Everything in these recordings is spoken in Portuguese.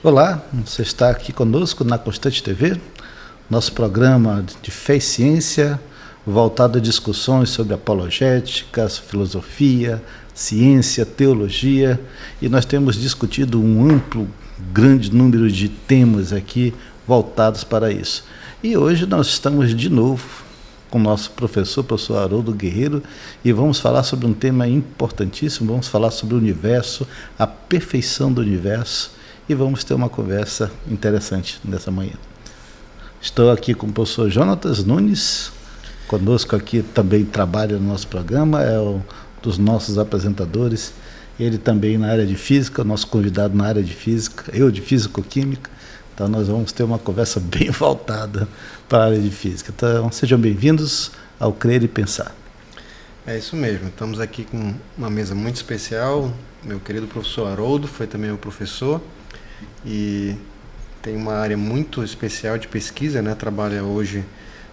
Olá, você está aqui conosco na Constante TV, nosso programa de fé e ciência, voltado a discussões sobre apologética, filosofia, ciência, teologia, e nós temos discutido um amplo, grande número de temas aqui voltados para isso. E hoje nós estamos de novo com o nosso professor Haroldo Guerreiro, e vamos falar sobre um tema importantíssimo, vamos falar sobre o universo, a perfeição do universo, e vamos ter uma conversa interessante nessa manhã. Estou aqui com o professor Jonatas Nunes, conosco aqui também trabalha no nosso programa, é um dos nossos apresentadores, ele também na área de física, nosso convidado na área de física, eu de físico-química, então nós vamos ter uma conversa bem voltada para a área de física. Então sejam bem-vindos ao Crer e Pensar. É isso mesmo, estamos aqui com uma mesa muito especial, meu querido professor Haroldo foi também meu professor, e tem uma área muito especial de pesquisa, né? Trabalha hoje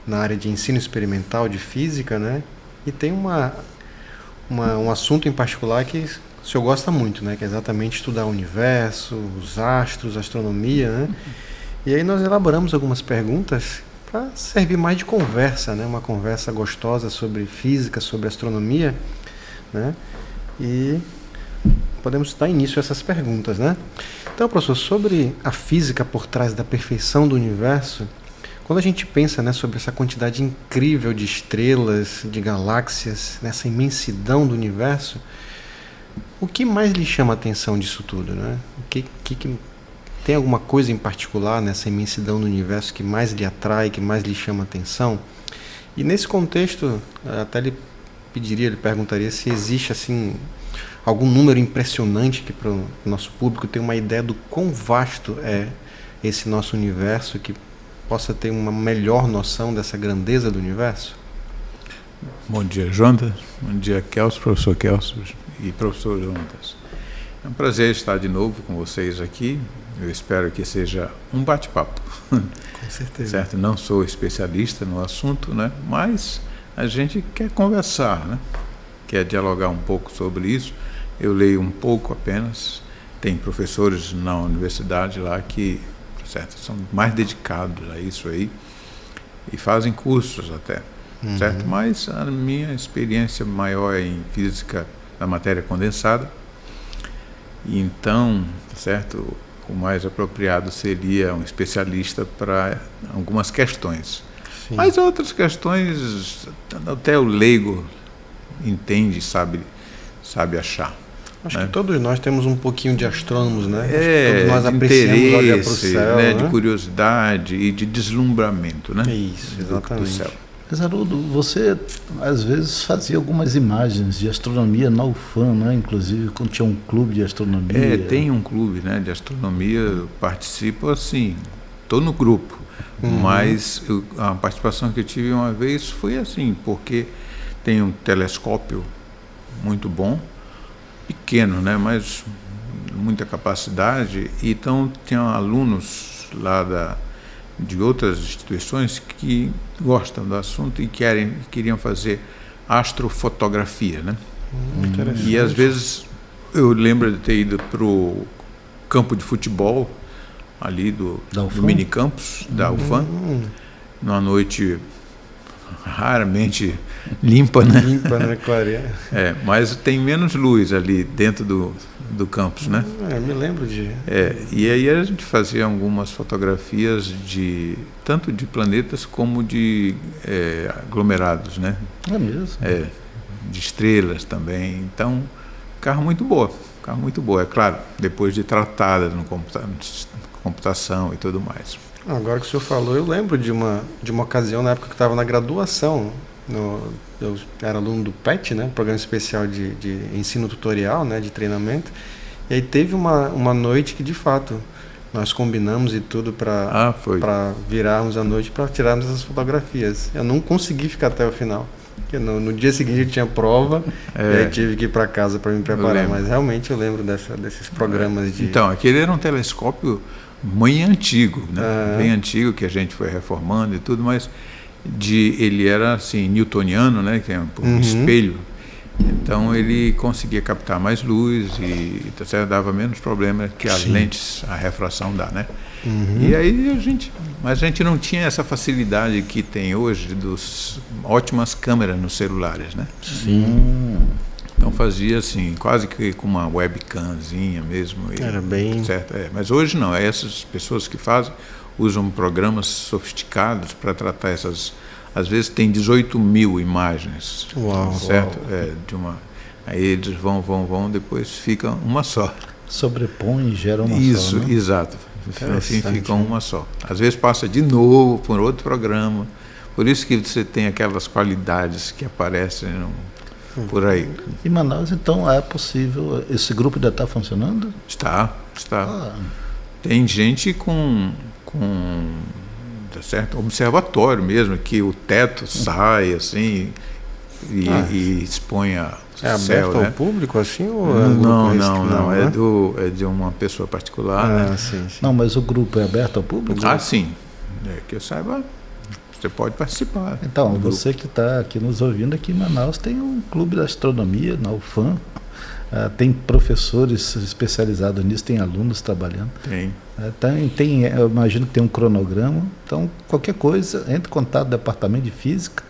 na área de ensino experimental de física, né? E tem um assunto em particular que o senhor gosta muito, né? Que é exatamente estudar o universo, os astros, a astronomia, né? E aí nós elaboramos algumas perguntas para servir mais de conversa, né? Uma conversa gostosa sobre física, sobre astronomia, né? E podemos dar início a essas perguntas, né? Então, professor, sobre a física por trás da perfeição do universo, quando a gente pensa, né, sobre essa quantidade incrível de estrelas, de galáxias, nessa imensidão do universo, o que mais lhe chama a atenção disso tudo, né? Tem alguma coisa em particular nessa imensidão do universo que mais lhe atrai, que mais lhe chama a atenção? E nesse contexto, até lhe perguntaria se existe assim algum número impressionante que para o nosso público tenha uma ideia do quão vasto é esse nosso universo, que possa ter uma melhor noção dessa grandeza do universo? Bom dia, Jonatas. Bom dia, Kelso, professor Kelso e professor Jonatas. É um prazer estar de novo com vocês aqui. Eu espero que seja um bate-papo. Com certeza. Certo? Não sou especialista no assunto, né? Mas a gente quer conversar, né? Quer dialogar um pouco sobre isso. Eu leio um pouco apenas. Tem professores na universidade lá que, certo, são mais dedicados a isso aí e fazem cursos até, certo? Mas a minha experiência maior é em física da matéria condensada. Então, certo, o mais apropriado seria um especialista para algumas questões. Sim. Mas outras questões até o leigo entende, sabe achar. Acho né? que todos nós temos um pouquinho de astrônomos, né? Todos nós apreciamos olhar para o céu, né? Né? De curiosidade e de deslumbramento, né? Isso, exatamente. Do céu. Mas, Haroldo, você às vezes fazia algumas imagens de astronomia na UFAM, né? Inclusive quando tinha um clube de astronomia. Tem um clube, né, de astronomia, eu participo assim, estou no grupo, mas a participação que eu tive uma vez foi assim, porque tem um telescópio muito bom, pequeno, né, mas muita capacidade, então tinham alunos lá de outras instituições que gostam do assunto e queriam fazer astrofotografia, né? E às vezes eu lembro de ter ido para o campo de futebol ali do minicampus da UFAM, numa noite raramente limpa, né? Limpa, né, clareia. Mas tem menos luz ali dentro do campus, né? Me lembro de... E aí a gente fazia algumas fotografias tanto de planetas como de aglomerados, né? É mesmo? De estrelas também. Então, carro muito boa, é claro, depois de tratada no computação e tudo mais. Agora que o senhor falou, eu lembro de uma ocasião na época que eu estava na graduação, eu era aluno do PET, né, Programa Especial de Ensino Tutorial, né, de treinamento, e aí teve uma noite que de fato nós combinamos e tudo para virarmos a noite para tirarmos essas fotografias. Eu não consegui ficar até o final, porque no dia seguinte eu tinha prova e aí tive que ir para casa para me preparar, mas realmente eu lembro desses programas de... Então, aquele era um telescópio bem antigo, né? Bem antigo, que a gente foi reformando e tudo, mas ele era assim, newtoniano, né? Que é um espelho, Então ele conseguia captar mais luz e tá certo, dava menos problema que as lentes, a refração dá, né? E aí mas a gente não tinha essa facilidade que tem hoje dos ótimas câmeras nos celulares, né? Então fazia assim, quase que com uma webcamzinha mesmo. Era bem... Certo, mas hoje não, essas pessoas que fazem usam programas sofisticados para tratar essas... Às vezes tem 18 mil imagens, certo? De uma, aí eles vão, depois fica uma só. Sobrepõe e gera uma só. Isso, né? exato. Assim fica uma só. Às vezes passa de novo por outro programa. Por isso que você tem aquelas qualidades que aparecem por aí. Em Manaus, então, é possível... Esse grupo ainda está funcionando? Está. Tem gente com tá certo? Observatório mesmo, que o teto sai assim e expõe a É céu, aberto né? ao público assim? Ou Não, né? é de uma pessoa particular, né? Sim. Não, mas o grupo é aberto ao público? Sim. Que eu saiba, você pode participar. Então, você que está aqui nos ouvindo, aqui em Manaus tem um clube de astronomia, na UFAM. Tem professores especializados nisso, tem alunos trabalhando. Tem. Eu imagino que tem um cronograma. Então, qualquer coisa, entre em contato do departamento de física.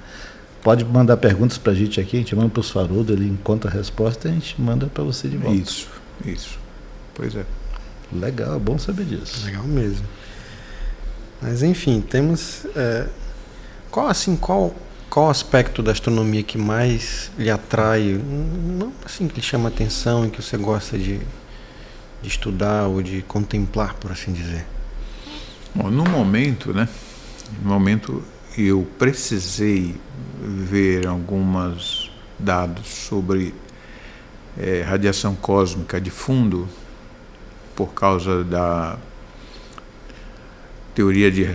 Pode mandar perguntas para a gente aqui, a gente manda para o Svarudo, ele encontra a resposta e a gente manda para você de volta. Isso. Pois é. Legal, é bom saber disso. Legal mesmo. Mas enfim, temos... Qual aspecto da astronomia que mais lhe atrai, não assim que lhe chama atenção e que você gosta de estudar ou de contemplar, por assim dizer? Bom, no momento eu precisei ver alguns dados sobre radiação cósmica de fundo por causa da teoria de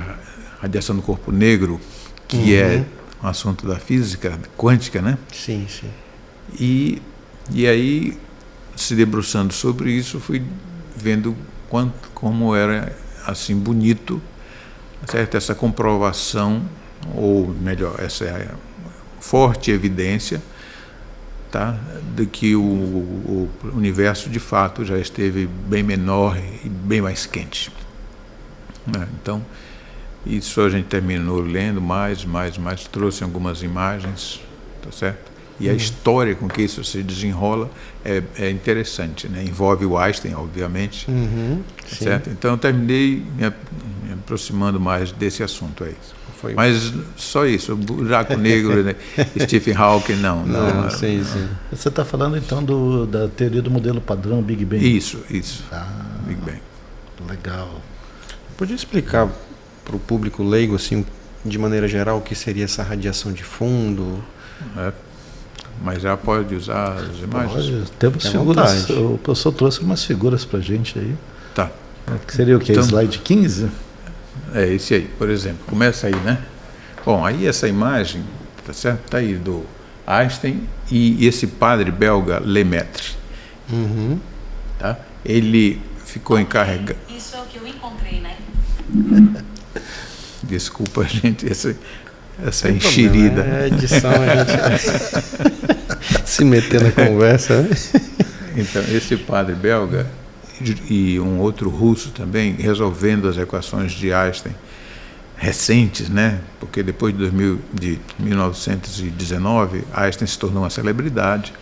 radiação do corpo negro, que é um assunto da física quântica, né? Sim. E aí, se debruçando sobre isso, fui vendo como era assim bonito, certo? Essa comprovação, ou melhor, essa forte evidência, tá? De que o universo de fato já esteve bem menor e bem mais quente, né? Então, isso a gente terminou lendo mais, trouxe algumas imagens, tá certo? E a história com que isso se desenrola é interessante, né? Envolve o Einstein, obviamente, tá certo? Então eu terminei me aproximando mais desse assunto aí. Mas só isso, o buraco negro, né? Stephen Hawking, não. Sim. Você está falando então da teoria do modelo padrão Big Bang? Isso. Big Bang. Legal. Podia explicar para o público leigo, assim, de maneira geral, o que seria essa radiação de fundo? Mas já pode usar as imagens? Pode, temos figuras. O professor trouxe umas figuras para a gente aí. Tá. Que seria o quê? Então, slide 15? Esse aí, por exemplo. Começa aí, né? Bom, aí essa imagem, tá certo? Tá aí do Einstein e esse padre belga Lemaitre. Tá? Ele ficou encarregado... Isso é o que eu encontrei, né? Desculpa, gente, essa enxerida. É edição, a gente se meter na conversa, né? Então, esse padre belga e um outro russo também, resolvendo as equações de Einstein recentes, né? Porque depois de 1919, Einstein se tornou uma celebridade.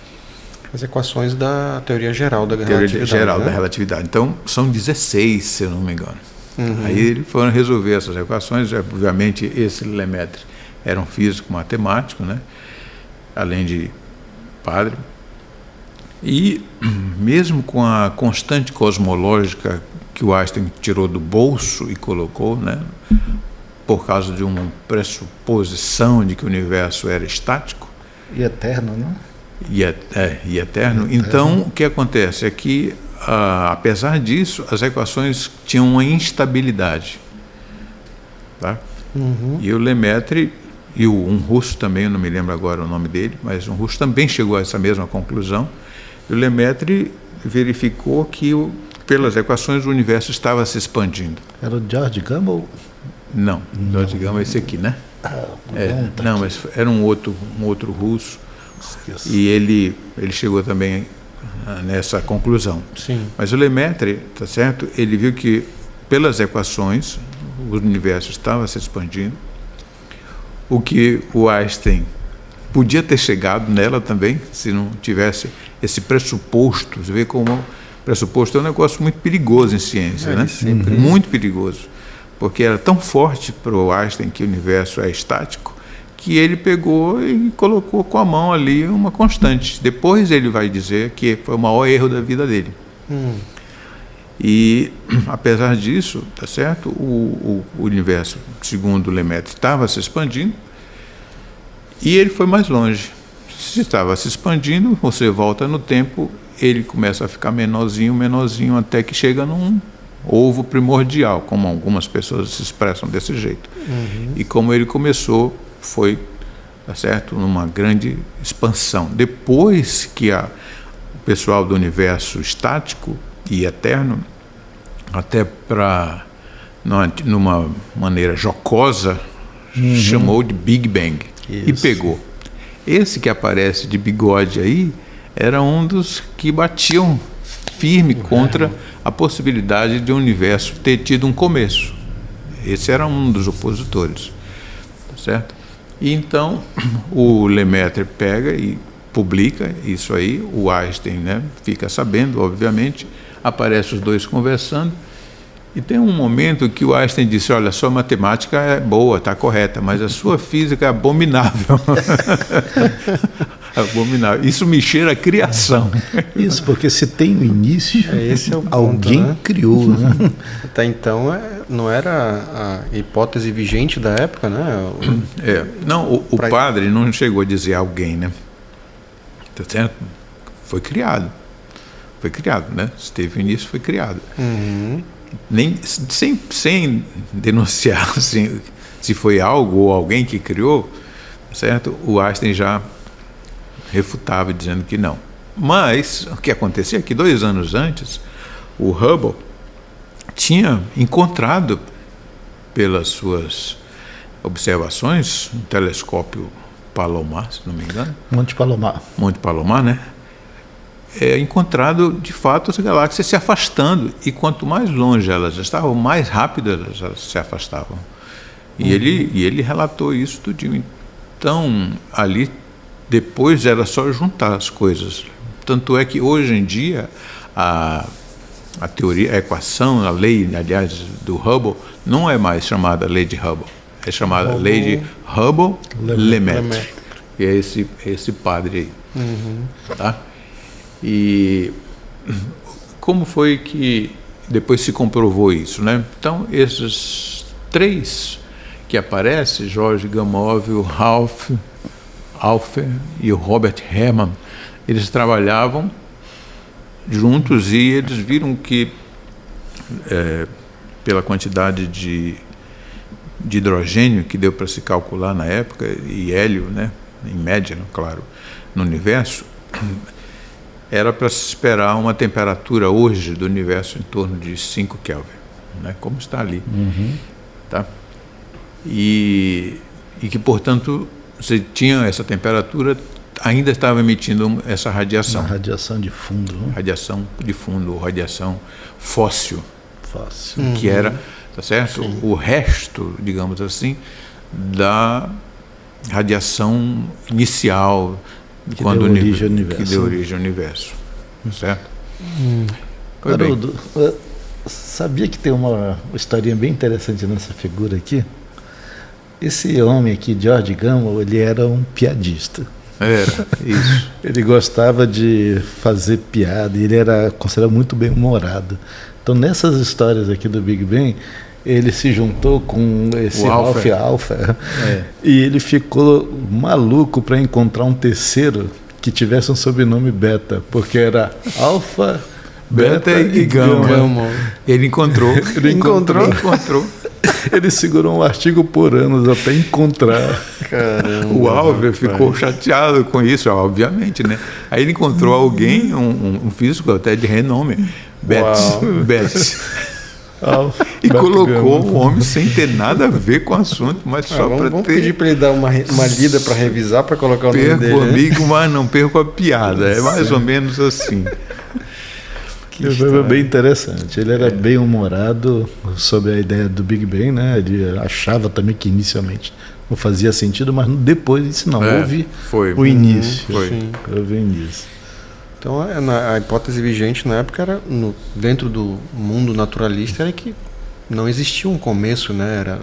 As equações da teoria geral da relatividade. Teoria geral da relatividade. Então, são 16, se eu não me engano. Aí eles foram resolver essas equações. Obviamente, esse Lemaitre era um físico matemático, né? Além de padre. E mesmo com a constante cosmológica que o Einstein tirou do bolso e colocou, né? Por causa de uma pressuposição de que o universo era estático. E eterno, né? E eterno. Então, o que acontece é que, apesar disso, as equações tinham uma instabilidade. Tá? E o Lemaitre, e um russo também, eu não me lembro agora o nome dele, mas um russo também chegou a essa mesma conclusão. E o Lemaitre verificou que, pelas equações, o universo estava se expandindo. Era o George Gamow? Não, George Gamow é esse aqui, né? Não, mas era um outro russo, E ele chegou também nessa conclusão. Sim. Mas o Lemaitre, tá certo? Ele viu que pelas equações o universo estava se expandindo, o que o Einstein podia ter chegado nela também, se não tivesse esse pressuposto. Você vê como pressuposto é um negócio muito perigoso em ciência, né? Sempre. Muito perigoso, porque era tão forte para o Einstein que o universo é estático, que ele pegou e colocou com a mão ali uma constante. Depois ele vai dizer que foi o maior erro da vida dele. E, apesar disso, tá certo? O universo, segundo Lemaitre, estava se expandindo e ele foi mais longe. Se estava se expandindo, você volta no tempo, ele começa a ficar menorzinho, menorzinho, até que chega num ovo primordial, como algumas pessoas se expressam desse jeito. E como ele começou, foi, tá certo, numa grande expansão. Depois que o pessoal do universo estático e eterno, até para, numa maneira jocosa, chamou de Big Bang. Isso. E pegou. Esse que aparece de bigode aí era um dos que batiam firme contra a possibilidade de o universo ter tido um começo. Esse era um dos opositores, tá certo? E então o Lemaitre pega e publica isso aí, o Einstein, né, fica sabendo, obviamente, aparecem os dois conversando, e tem um momento que o Einstein disse: olha, sua matemática é boa, está correta, mas a sua física é abominável. Abominável. Isso me cheira a criação. Isso, porque se tem um início, Esse é o ponto, alguém né? criou, né? Até então não era a hipótese vigente da época, né? Não, o padre não chegou a dizer alguém, né? Tá certo? Foi criado, né? Se teve início, foi criado. Nem, sem denunciar assim, se foi algo ou alguém que criou, certo? O Einstein já refutava, dizendo que não. Mas o que acontecia é que 2 anos antes, o Hubble tinha encontrado, pelas suas observações, um telescópio Palomar, se não me engano. Monte Palomar, né? Encontrado, de fato, as galáxias se afastando. E quanto mais longe elas estavam, mais rápido elas se afastavam. E ele relatou isso tudinho. Então, ali, depois era só juntar as coisas. Tanto é que, hoje em dia, a teoria, a equação, a lei, aliás, do Hubble, não é mais chamada lei de Hubble. É chamada lei de Hubble-Lemaitre. Que é esse padre aí. Tá? E como foi que depois se comprovou isso, né? Então, esses 3 que aparecem, George Gamow, o Ralph Alpher e o Robert Herman, eles trabalhavam juntos e eles viram que, pela quantidade de hidrogênio que deu para se calcular na época, e hélio, né, em média, claro, no universo, era para se esperar uma temperatura hoje do universo em torno de 5 Kelvin, né, como está ali. Tá? E que, portanto, você tinha essa temperatura, ainda estava emitindo essa radiação. Uma radiação de fundo. Né? Radiação de fundo, radiação fóssil. Que era, tá certo? Sim. O resto, digamos assim, da radiação inicial, que deu origem ao universo. Que deu origem ao universo. Certo? Haroldo, sabia que tem uma historinha bem interessante nessa figura aqui? Esse homem aqui, George Gamow, ele era um piadista. Era, isso. Ele gostava de fazer piada e ele era considerado muito bem-humorado. Então, nessas histórias aqui do Big Bang, ele se juntou com esse Ralph Alpher e ele ficou maluco para encontrar um terceiro que tivesse um sobrenome Beta, porque era Alfa, Beta e Gama. Ele encontrou. Ele segurou um artigo por anos até encontrar. Caramba, o Alver ficou chateado com isso, obviamente, né? Aí ele encontrou alguém, um físico até de renome, Betts. E colocou o homem sem ter nada a ver com o assunto, mas só para ter... Vamos pedir para ele dar uma lida para revisar, para colocar o nome dele. Perco o amigo, mas não perco a piada. É mais ou menos assim. Foi bem interessante. Ele era bem humorado sobre a ideia do Big Bang, né? Ele achava também que inicialmente não fazia sentido, mas depois disse não, houve o início. Houve o início. Então a hipótese vigente na época era, dentro do mundo naturalista, era que não existia um começo, né?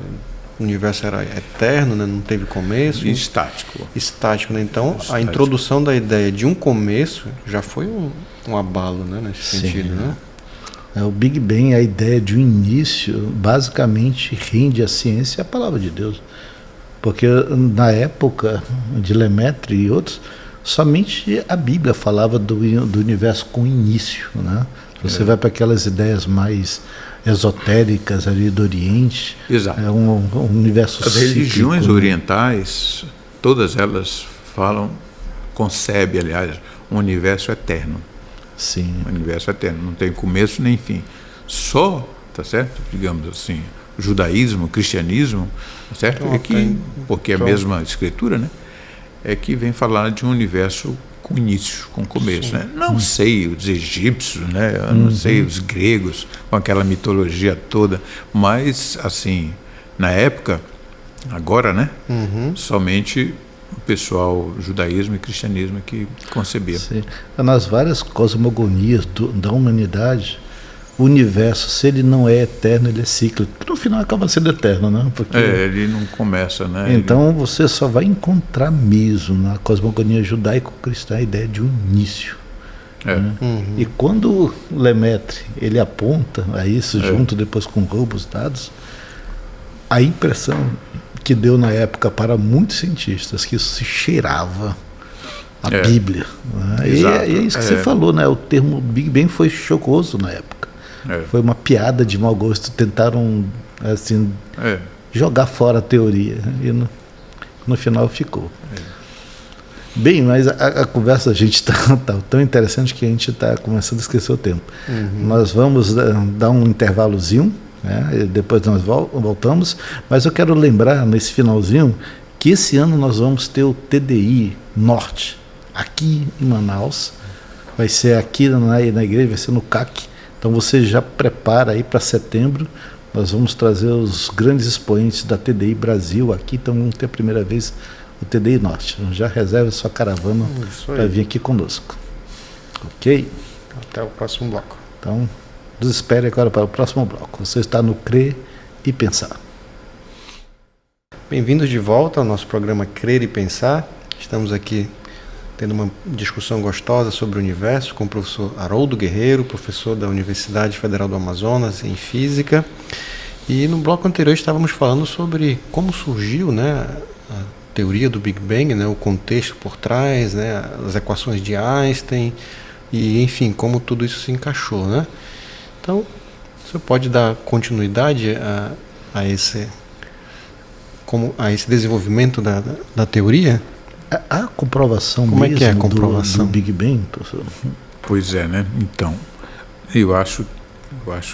O universo era eterno, né? Não teve começo. E estático. Estático, né? Então a introdução da ideia de um começo já foi um abalo, né? Nesse sentido, né? O Big Bang, a ideia de um início, basicamente rende à ciência a palavra de Deus. Porque na época de Lemaitre e outros, somente a Bíblia falava do universo com início, né? Você vai para aquelas ideias mais esotéricas ali do Oriente. Exato. É um universo As religiões orientais, todas elas concebem, aliás, um universo eterno. Sim. Um universo eterno, não tem começo nem fim. Só, tá certo? Digamos assim, o judaísmo, o cristianismo, tá certo? Porque é a mesma escritura, né? É que vem falar de um universo com início, com começo, né? Não sei os egípcios, né? Eu não sei os gregos, com aquela mitologia toda, mas, assim, na época, agora, né? Somente o pessoal, judaísmo e cristianismo que concebia. Sim. Nas várias cosmogonias da humanidade, o universo, se ele não é eterno, ele é cíclico. No final acaba sendo eterno, né? Porque ele não começa, né? Então você só vai encontrar mesmo na cosmogonia judaico-cristã a ideia de um início. Né? E quando Lemaitre ele aponta a isso, junto depois com roubos dados, a impressão que deu na época para muitos cientistas que isso se cheirava a Bíblia. Né? E é isso que você falou, né? O termo Big Bang foi chocoso na época. Foi uma piada de mau gosto. Tentaram assim, jogar fora a teoria. E no final ficou. Bem, mas a conversa a gente está tão interessante que a gente está começando a esquecer o tempo. Nós vamos dar um intervalozinho, né? E depois nós voltamos. Mas eu quero lembrar nesse finalzinho que esse ano nós vamos ter o TDI Norte aqui em Manaus. Vai ser aqui na igreja, vai ser no CAC. Então você já prepara aí para setembro. Nós vamos trazer os grandes expoentes da TDI Brasil aqui. Então vamos ter a primeira vez o TDI Norte. Então, já reserve sua caravana para vir aqui conosco. Ok? Até o próximo bloco. Então, nos espere agora para o próximo bloco. Você está no Crer e Pensar. Bem-vindos de volta ao nosso programa Crer e Pensar. Estamos aqui tendo uma discussão gostosa sobre o universo com o professor Haroldo Guerreiro, professor da Universidade Federal do Amazonas em Física. E no bloco anterior estávamos falando sobre como surgiu, né, a teoria do Big Bang, né, o contexto por trás, né, as equações de Einstein e, enfim, como tudo isso se encaixou, né? Então, você pode dar continuidade a esse desenvolvimento da teoria? A comprovação Como mesmo é que é a comprovação do Big Bang, professor? Pois é, né? Então, eu acho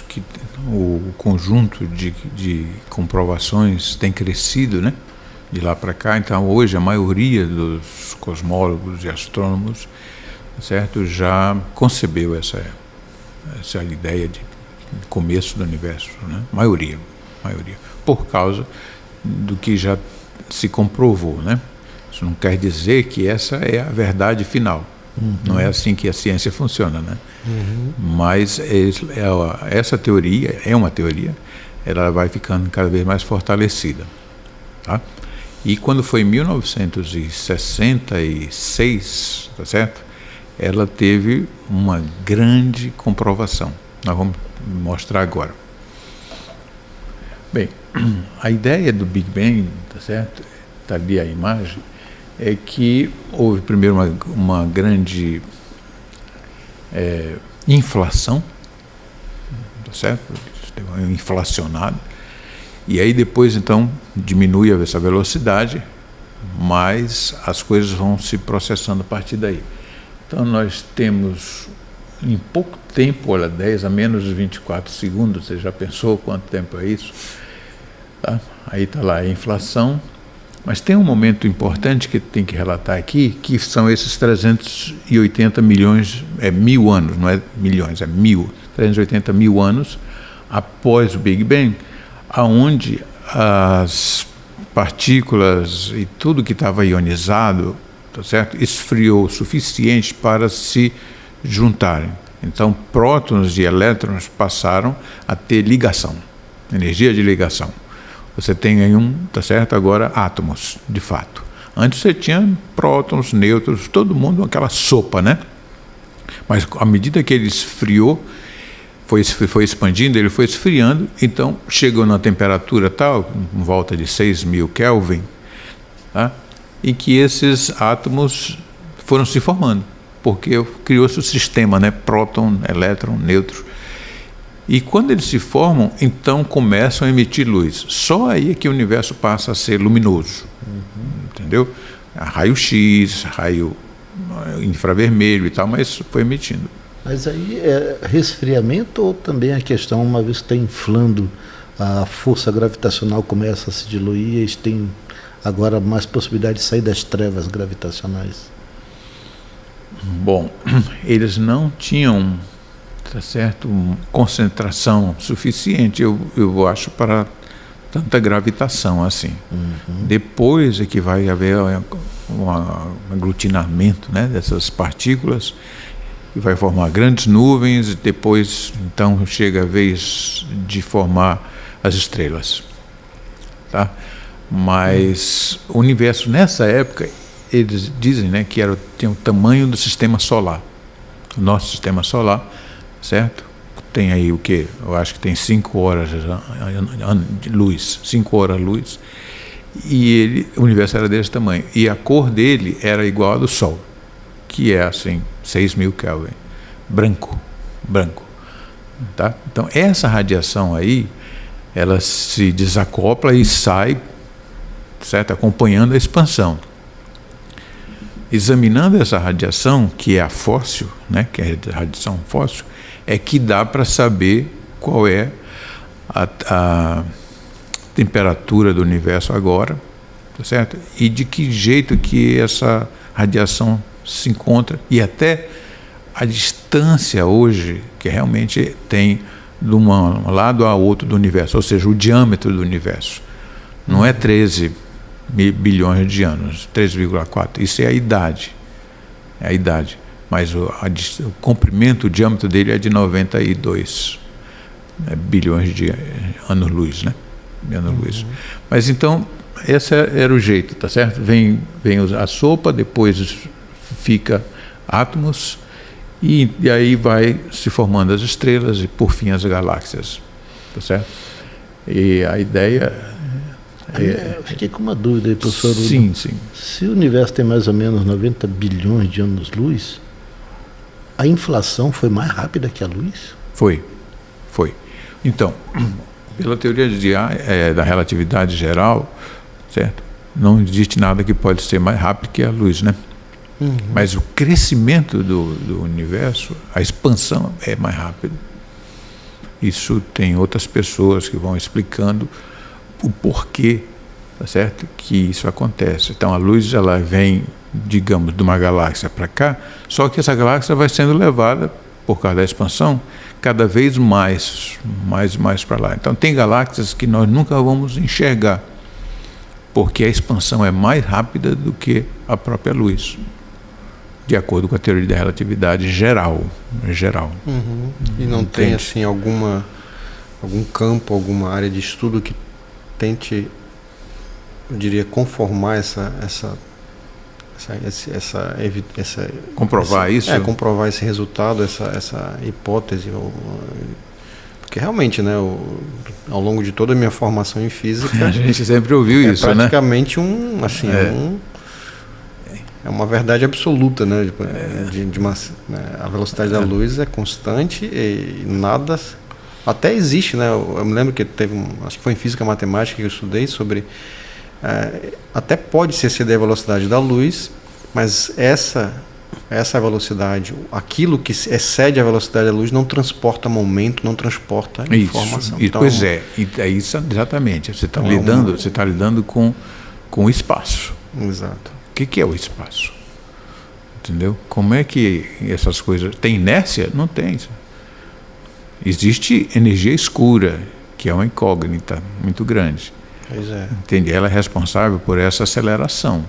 que o conjunto de comprovações tem crescido, né? De lá para cá. Então, hoje, a maioria dos cosmólogos e astrônomos, certo, já concebeu essa ideia de começo do universo, né? Maioria, por causa do que já se comprovou, né? Isso não quer dizer que essa é a verdade final. Não é assim que a ciência funciona, né? Mas essa teoria é uma teoria, ela vai ficando cada vez mais fortalecida, tá? E quando foi em 1966, tá certo? Ela teve uma grande comprovação. Nós vamos mostrar agora. Bem, a ideia do Big Bang, tá certo? Está ali a imagem. É que houve primeiro uma grande inflação, tá certo? Inflacionado. E aí depois, então, diminui essa velocidade, mas as coisas vão se processando a partir daí. Então nós temos em pouco tempo, olha, 10 a menos de 24 segundos, você já pensou quanto tempo é isso? Tá? Aí está lá a inflação, mas tem um momento importante que tem que relatar aqui, que são esses 380 milhões, mil anos, não é milhões, 380 mil anos após o Big Bang, aonde as partículas e tudo que estava ionizado, tá certo? Esfriou o suficiente para se juntarem. Então, prótons e elétrons passaram a ter ligação, energia de ligação. Você tem aí tá certo? Agora átomos, de fato. Antes você tinha prótons, nêutrons, todo mundo aquela sopa, né? Mas à medida que ele esfriou, foi expandindo, ele foi esfriando, então chegou na temperatura tal, em volta de 6.000 Kelvin, tá? Em que esses átomos foram se formando, porque criou-se o sistema, né? Próton, elétron, nêutron. E quando eles se formam, então começam a emitir luz. Só aí é que o universo passa a ser luminoso. Entendeu? Raio-X, raio infravermelho e tal, mas foi emitindo. Mas aí é resfriamento ou também a questão, uma vez que está inflando, a força gravitacional começa a se diluir e eles têm agora mais possibilidade de sair das trevas gravitacionais? Bom, eles não tinham, tá certo, concentração suficiente, eu acho, para tanta gravitação assim. Depois é que vai haver um aglutinamento, né, dessas partículas, e vai formar grandes nuvens, e depois então chega a vez de formar as estrelas, tá? Mas o universo nessa época, eles dizem, né, que tinha o tamanho do sistema solar, o nosso sistema solar, certo? Tem aí o que? Eu acho que tem 5 horas de luz, 5 horas de luz, e o universo era desse tamanho, e a cor dele era igual à do Sol, que é assim, 6.000 Kelvin, branco, tá? Então essa radiação aí, ela se desacopla e sai, certo? Acompanhando a expansão. Examinando essa radiação, que é a fóssil, né? Que é a radiação fóssil, é que dá para saber qual é a temperatura do universo agora, tá certo? E de que jeito que essa radiação se encontra, e até a distância hoje que realmente tem de um lado a outro do universo, ou seja, o diâmetro do universo. Não é 13 bilhões de anos, 3,4, isso é a idade. É a idade. Mas o comprimento, o diâmetro dele é de 92 bilhões de anos-luz, né? Anos-luz. Mas então, esse era o jeito, tá certo? Vem a sopa, depois fica átomos, e aí vai se formando as estrelas e, por fim, as galáxias, tá certo? E a ideia Eu fiquei com uma dúvida aí, professor. Sim. Se o universo tem mais ou menos 90 bilhões de anos-luz, a inflação foi mais rápida que a luz? Foi. Então, pela teoria da relatividade geral, certo? Não existe nada que pode ser mais rápido que a luz, né? Mas o crescimento do universo, a expansão é mais rápida. Isso tem outras pessoas que vão explicando o porquê, tá certo? Que isso acontece. Então a luz, ela vem, digamos, de uma galáxia para cá, só que essa galáxia vai sendo levada, por causa da expansão, cada vez mais para lá. Então tem galáxias que nós nunca vamos enxergar, porque a expansão é mais rápida do que a própria luz, de acordo com a teoria da relatividade geral. E não tem assim algum campo, alguma área de estudo que tente, eu diria, conformar comprovar isso? Comprovar esse resultado, essa hipótese. Porque realmente, né, ao longo de toda a minha formação em física, a gente sempre ouviu isso, né? Praticamente é uma verdade absoluta, né? A velocidade da luz é constante e nada. Até existe, né? Eu me lembro que acho que foi em física matemática que eu estudei sobre. Até pode se exceder a velocidade da luz, mas essa essa velocidade, aquilo que excede a velocidade da luz não transporta momento, não transporta informação. Então, pois é, isso, exatamente. Você está lidando com o espaço. Exato. O que é o espaço? Entendeu? Como é que essas coisas... Tem inércia? Não tem. Existe energia escura, que é uma incógnita muito grande. Pois é. Entende? Ela é responsável por essa aceleração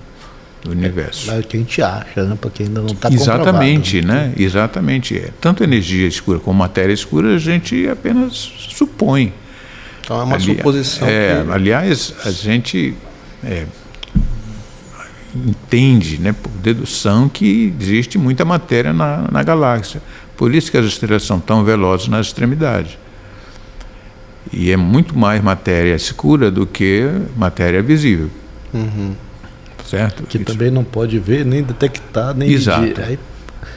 do universo. É o que a gente acha, né? Porque ainda não está comprovado. Exatamente, né? Exatamente. Tanto energia escura como matéria escura a gente apenas supõe. Então é uma suposição. Aliás, a gente entende, né, por dedução, que existe muita matéria na galáxia. Por isso que as estrelas são tão velozes nas extremidades. E é muito mais matéria escura do que matéria visível. Uhum. Certo? Que também não pode ver, nem detectar, nem medir. Aí,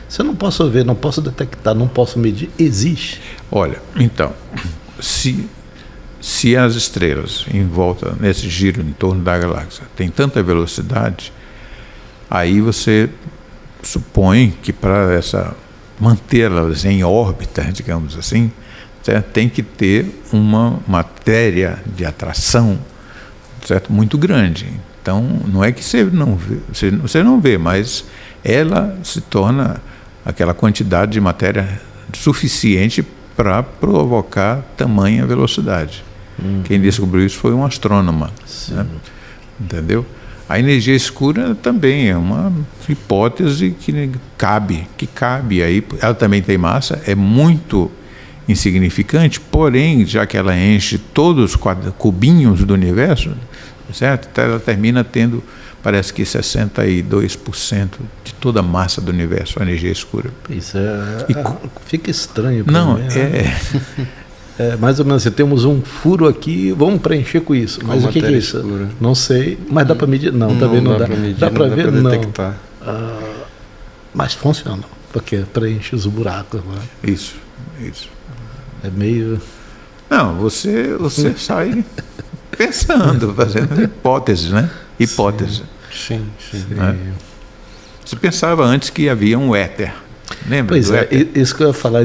se eu não posso ver, não posso detectar, não posso medir, existe. Olha, então, se as estrelas em volta, nesse giro em torno da galáxia, tem tanta velocidade, aí você supõe que para mantê-las em órbita, digamos assim, certo? Tem que ter uma matéria de atração, certo? Muito grande. Então, não é que você não vê, mas ela se torna aquela quantidade de matéria suficiente para provocar tamanha velocidade. Quem descobriu isso foi um astrônomo. Né? Entendeu? A energia escura também é uma hipótese que cabe aí. Ela também tem massa, é muito insignificante, porém, já que ela enche todos os cubinhos do universo, certo? Então ela termina tendo, parece que 62% de toda a massa do universo, a energia escura. Isso fica estranho para não, mim. Mais ou menos, temos um furo aqui, vamos preencher com isso. Mas o que é isso? Escura. Não sei, mas dá para medir? Não, também não dá. Dá para ver? Não. Detectar. Mas funciona, porque preenche os buracos. Né? Isso. É meio... Não, você sai pensando, fazendo hipóteses, né? Hipótese. Sim. Né? Você pensava antes que havia um éter. Lembra? Pois é, isso que eu ia falar,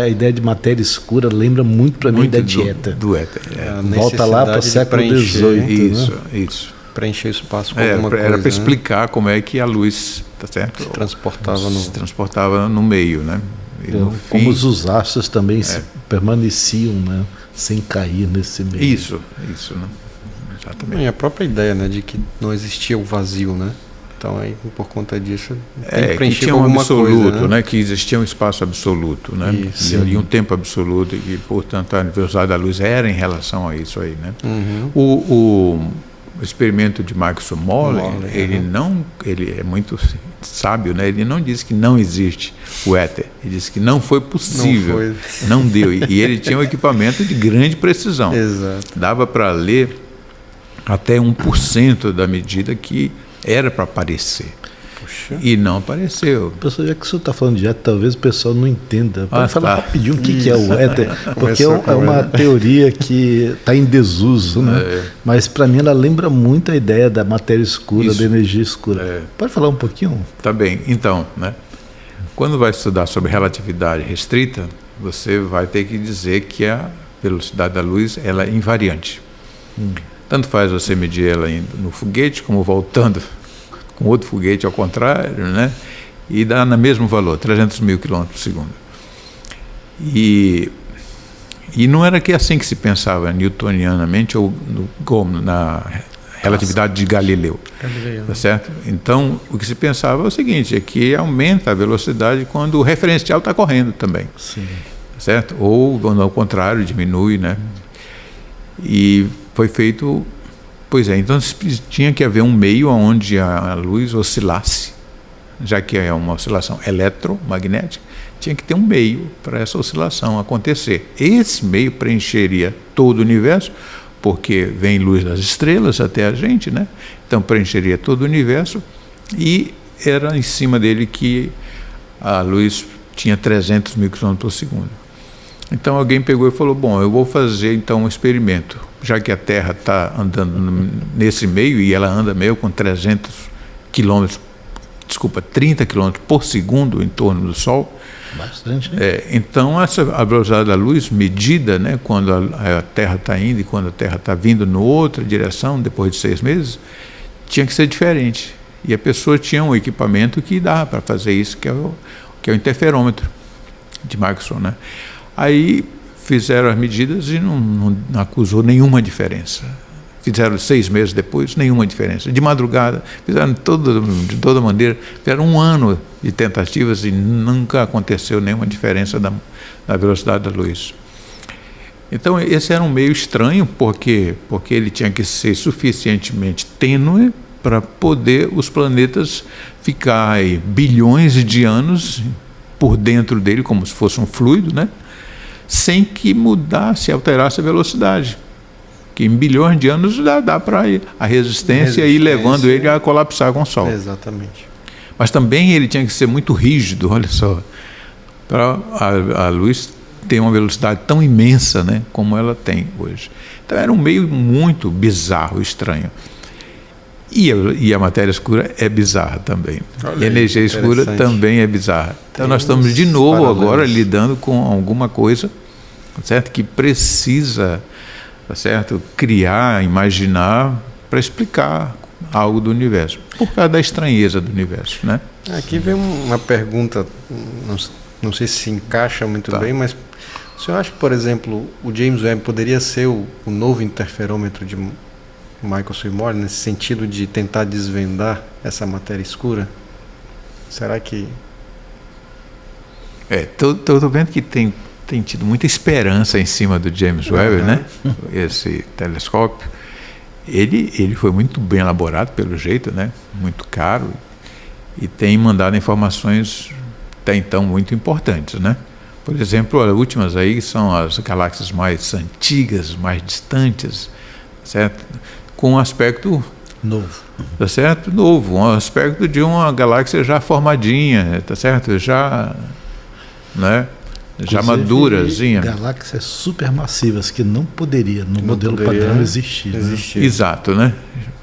a ideia de matéria escura lembra muito para mim da dieta. Do éter. Volta lá para o século XVIII. Isso. Preencher o espaço com alguma coisa. Era para explicar como é que a luz, tá certo? Se transportava no meio, né? Como os astros também permaneciam, né? Sem cair nesse meio. Isso, né? Exatamente. E a própria ideia, né, de que não existia o vazio, né? Então, aí, por conta disso, tem que preencher que tinha com alguma absoluto, coisa, né? Que existia um espaço absoluto, né? E um tempo absoluto, e, portanto, a velocidade da luz era em relação a isso aí, né? Uhum. O experimento de Maxwell Morley, ele é muito sábio, né? Ele não disse que não existe o éter, ele disse que não foi possível, não deu. E ele tinha um equipamento de grande precisão. Exato. Dava para ler até 1% da medida que era para aparecer. Puxa. E não apareceu. Pessoal, já que o senhor está falando de éter, talvez o pessoal não entenda. Pode falar rapidinho o que é o éter, porque é uma teoria que está em desuso, né? Mas para mim ela lembra muito a ideia da matéria escura, da energia escura. Pode falar um pouquinho? Tá bem. Então, né? Quando vai estudar sobre relatividade restrita, você vai ter que dizer que a velocidade da luz ela é invariante. Tanto faz você medir ela no foguete, como voltando com outro foguete ao contrário, né? E dá no mesmo valor, 300 mil km por segundo. E não era que assim que se pensava newtonianamente ou na relatividade de Galileu. Tá certo? Então, o que se pensava é o seguinte, é que aumenta a velocidade quando o referencial está correndo também. Sim. Certo? Ou, ao contrário, diminui, né? E foi feito... Pois é, então tinha que haver um meio onde a luz oscilasse, já que é uma oscilação eletromagnética, tinha que ter um meio para essa oscilação acontecer. Esse meio preencheria todo o universo, porque vem luz das estrelas até a gente, né? Então preencheria todo o universo e era em cima dele que a luz tinha 300 mil km por segundo. Então alguém pegou e falou, bom, eu vou fazer então um experimento, já que a Terra está andando nesse meio e ela anda meio com 300 km 30 km por segundo em torno do Sol. Bastante, né? Então, a velocidade da luz medida, né, quando a Terra está indo e quando a Terra está vindo em outra direção, depois de 6 meses, tinha que ser diferente. E a pessoa tinha um equipamento que dá para fazer isso, que é o interferômetro de Michelson, né? Aí fizeram as medidas e não acusou nenhuma diferença. Fizeram 6 meses depois, nenhuma diferença. De madrugada, fizeram de toda maneira, fizeram 1 ano de tentativas e nunca aconteceu nenhuma diferença da velocidade da luz. Então, esse era um meio estranho, porque ele tinha que ser suficientemente tênue para poder os planetas ficar aí bilhões de anos por dentro dele, como se fosse um fluido, né? Sem que mudasse, alterasse a velocidade. Que em bilhões de anos dá para a resistência ir levando ele a colapsar com o Sol. Exatamente. Mas também ele tinha que ser muito rígido, olha só, para a luz ter uma velocidade tão imensa, né, como ela tem hoje. Então era um meio muito bizarro, estranho. E a matéria escura é bizarra também. E a energia escura também é bizarra. Então nós estamos de novo agora lidando com alguma coisa, certo, que precisa, tá certo, criar, imaginar para explicar algo do universo, por causa da estranheza do universo, né? Aqui vem uma pergunta, não sei se encaixa muito bem, mas o senhor acha que, por exemplo, o James Webb poderia ser o novo interferômetro de Michelson e Morley, nesse sentido de tentar desvendar essa matéria escura? Será que... Estou vendo que tem tido muita esperança em cima do James Webb, né? Esse telescópio. Ele foi muito bem elaborado, pelo jeito, né? Muito caro, e tem mandado informações até então muito importantes, né? Por exemplo, as últimas aí são as galáxias mais antigas, mais distantes, certo? Com um aspecto novo, tá certo? Novo, um aspecto de uma galáxia já formadinha, tá certo? Já, né? Já madurazinha. Galáxias supermassivas que não poderia, no modelo padrão, existir. Né? Exato, né?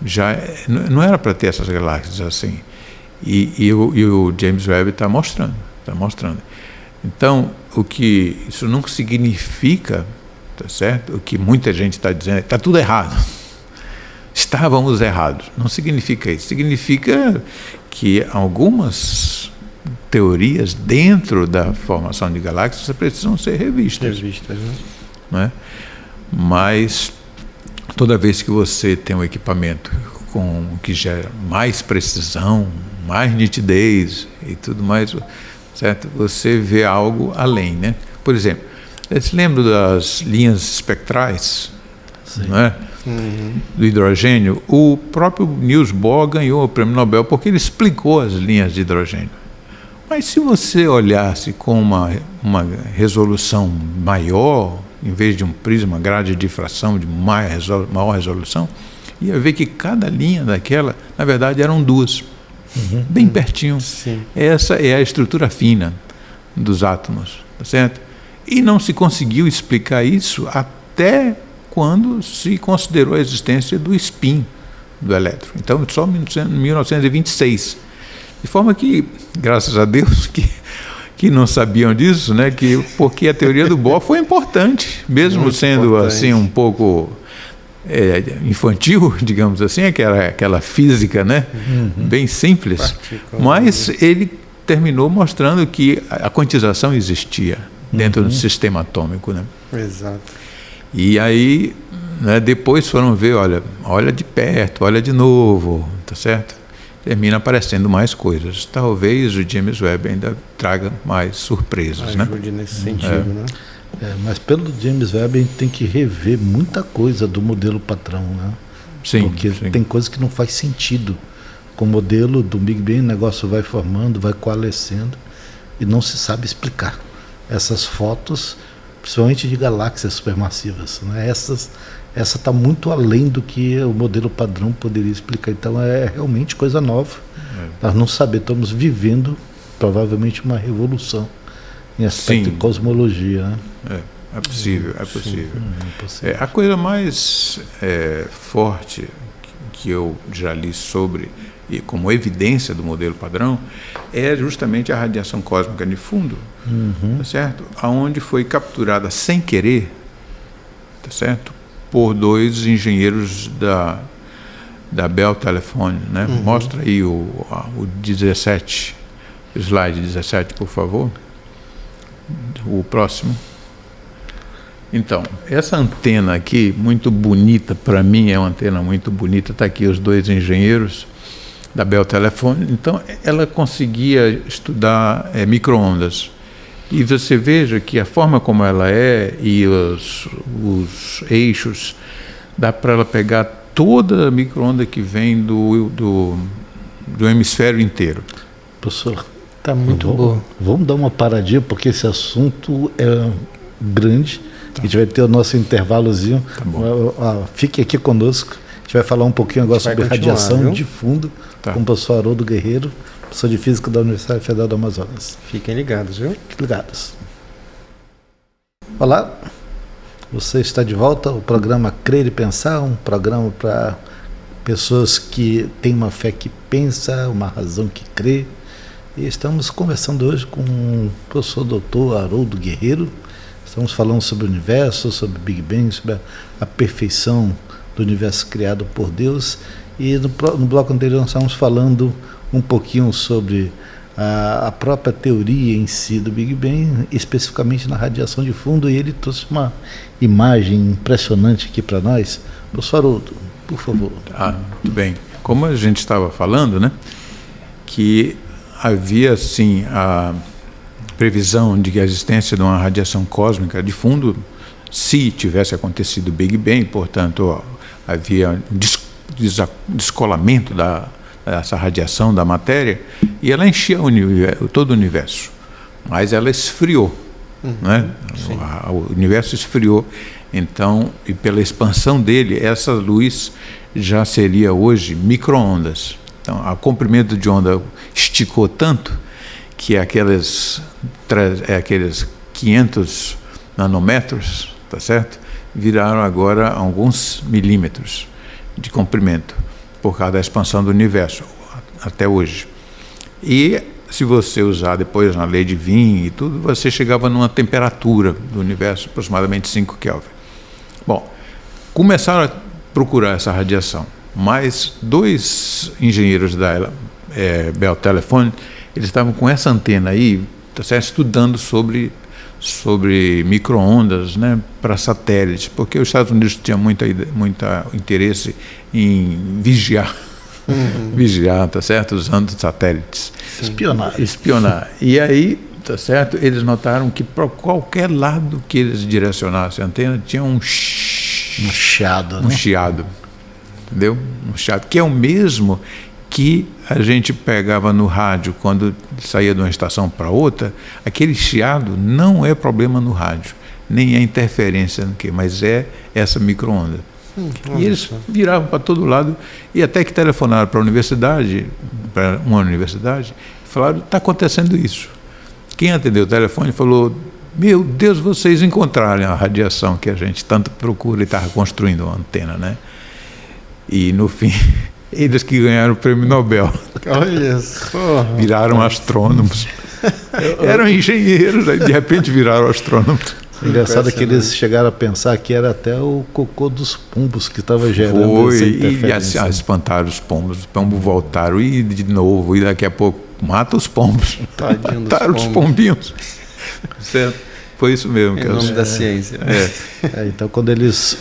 Já não era para ter essas galáxias assim. E o James Webb está mostrando. Então, isso não significa, tá certo? O que muita gente está dizendo, está tudo errado. Estávamos errados. Não significa isso. Significa que algumas teorias dentro da formação de galáxias precisam ser revistas, né? Mas toda vez que você tem um equipamento que gera mais precisão, mais nitidez e tudo mais, certo? Você vê algo além, né? Por exemplo, você lembra das linhas espectrais? Sim. Não é? Do hidrogênio? O próprio Niels Bohr ganhou o prêmio Nobel porque ele explicou as linhas de hidrogênio. Mas se você olhasse com uma resolução maior, em vez de um prisma, grade de difração de maior resolução, ia ver que cada linha daquela, na verdade, eram 2, bem pertinho. Sim. Essa é a estrutura fina dos átomos, tá certo? E não se conseguiu explicar isso até quando se considerou a existência do spin do elétron. Então, só em 1926. De forma que, graças a Deus, que não sabiam disso, né? Porque a teoria do Bohr foi importante, mesmo muito sendo importante. Assim um pouco infantil, digamos assim, aquela física, né? Bem simples. Mas ele terminou mostrando que a quantização existia dentro do sistema atômico, né? Exato. E aí, né, depois foram ver, olha de perto, olha de novo, tá certo? Termina aparecendo mais coisas. Talvez o James Webb ainda traga mais surpresas, né? Ajude nesse sentido, né? Mas pelo James Webb a gente tem que rever muita coisa do modelo padrão, né? Sim. Porque tem coisas que não faz sentido. Com o modelo do Big Bang, o negócio vai formando, vai coalescendo e não se sabe explicar. Essas fotos, principalmente de galáxias supermassivas, né? Essa está muito além do que o modelo padrão poderia explicar. Então é realmente coisa nova. Nós não sabemos, estamos vivendo provavelmente uma revolução em aspecto de cosmologia. Né? É possível, é possível. A coisa mais forte que eu já li sobre e como evidência do modelo padrão, é justamente a radiação cósmica de fundo, tá certo? Aonde foi capturada sem querer, tá certo? Por 2 engenheiros da Bell Telephone, né? Mostra aí o 17, slide 17, por favor. O próximo. Então, essa antena aqui, muito bonita, para mim é uma antena muito bonita, está aqui os 2 engenheiros da Bell Telephone. Então, ela conseguia estudar micro-ondas. E você veja que a forma como ela é e os eixos, dá para ela pegar toda a micro-onda que vem do hemisfério inteiro. Professor, Tá muito boa. vamos dar uma paradinha, porque esse assunto é grande. A gente vai ter o nosso intervalozinho. Tá bom. Fique aqui conosco. A gente vai falar um pouquinho agora sobre radiação, viu? De fundo, Tá. com o professor Haroldo Guerreiro, professor de Física da Universidade Federal do Amazonas. Fiquem ligados, viu? Fiquem ligados. Olá, você está de volta ao programa Crer e Pensar, um programa para pessoas que têm uma fé que pensa, uma razão que crê. E estamos conversando hoje com o professor doutor Haroldo Guerreiro. Estamos falando sobre o universo, sobre o Big Bang, sobre a perfeição do universo criado por Deus. E no bloco anterior nós estávamos falando um pouquinho sobre a própria teoria em si do Big Bang, especificamente na radiação de fundo, e ele trouxe uma imagem impressionante aqui para nós. Professor Haroldo, por favor. Muito bem. Como a gente estava falando, né, que havia, sim, a previsão de que a existência de uma radiação cósmica de fundo, se tivesse acontecido o Big Bang, portanto, havia um descolamento dessa radiação da matéria, e ela enchia todo o universo. Mas ela esfriou, né? O universo esfriou, então, e pela expansão dele, essa luz já seria hoje micro-ondas. Então, o comprimento de onda esticou tanto que aqueles 500 nanômetros, tá certo? Viraram agora alguns milímetros de comprimento, por causa da expansão do universo, até hoje. E se você usar depois na lei de Wien e tudo, você chegava numa temperatura do universo aproximadamente 5 Kelvin. Bom, começaram a procurar essa radiação, mas 2 engenheiros da Bell Telephone, eles estavam com essa antena aí, tá certo, estudando sobre micro-ondas, né, para satélites, porque os Estados Unidos tinham muito interesse em vigiar, tá certo, usando satélites. Espionar. E aí, tá certo, eles notaram que para qualquer lado que eles direcionassem a antena, tinha um chiado, né? Um chiado, entendeu? Um chiado, que é o mesmo que a gente pegava no rádio quando saía de uma estação para outra. Aquele chiado não é problema no rádio, nem é interferência no quê, mas é essa micro-onda. E eles viravam para todo lado, e até que telefonaram para uma universidade, e falaram: está acontecendo isso. Quem atendeu o telefone falou: meu Deus, vocês encontraram a radiação que a gente tanto procura, e estava construindo uma antena, né? E no fim, eles que ganharam o prêmio Nobel. Olha só. Viraram astrônomos. Eram engenheiros, aí de repente viraram astrônomos. Engraçado que eles chegaram a pensar que era até o cocô dos pombos que estava gerando essa interferência. E espantaram os pombos voltaram, e de novo, e daqui a pouco mata os pombos. Mataram os pombinhos. Certo? Foi isso mesmo. Em nome da ciência. Então, quando eles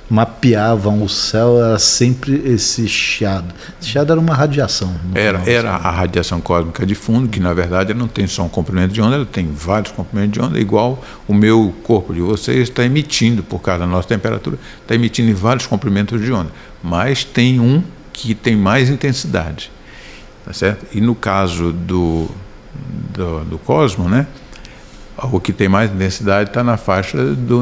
mapeavam o céu, era sempre esse chiado. Esse chiado era uma radiação. Era a radiação cósmica de fundo, que na verdade não tem só um comprimento de onda, ela tem vários comprimentos de onda, igual o meu corpo de vocês está emitindo, por causa da nossa temperatura, está emitindo em vários comprimentos de onda, mas tem um que tem mais intensidade, tá certo? E no caso do cosmo, né, o que tem mais intensidade está na faixa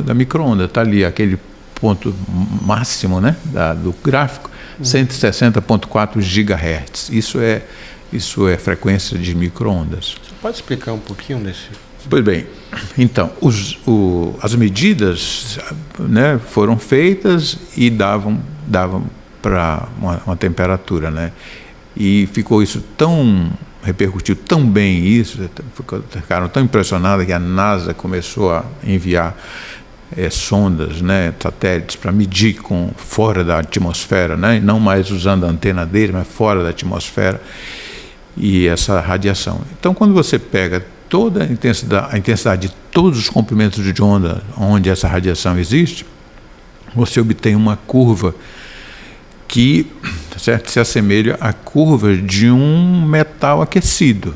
da micro-onda, está ali, aquele ponto máximo, né, do gráfico, 160.4 GHz. Isso é frequência de micro-ondas. Você pode explicar um pouquinho desse? Pois bem, então, as medidas, né, foram feitas e davam para uma temperatura, né? E ficou isso repercutiu tão bem isso, ficaram tão impressionados que a NASA começou a enviar sondas, né, satélites, para medir fora da atmosfera, né, não mais usando a antena dele, mas fora da atmosfera, e essa radiação. Então, quando você pega toda a intensidade de todos os comprimentos de onda onde essa radiação existe, você obtém uma curva que, certo, se assemelha à curva de um metal aquecido.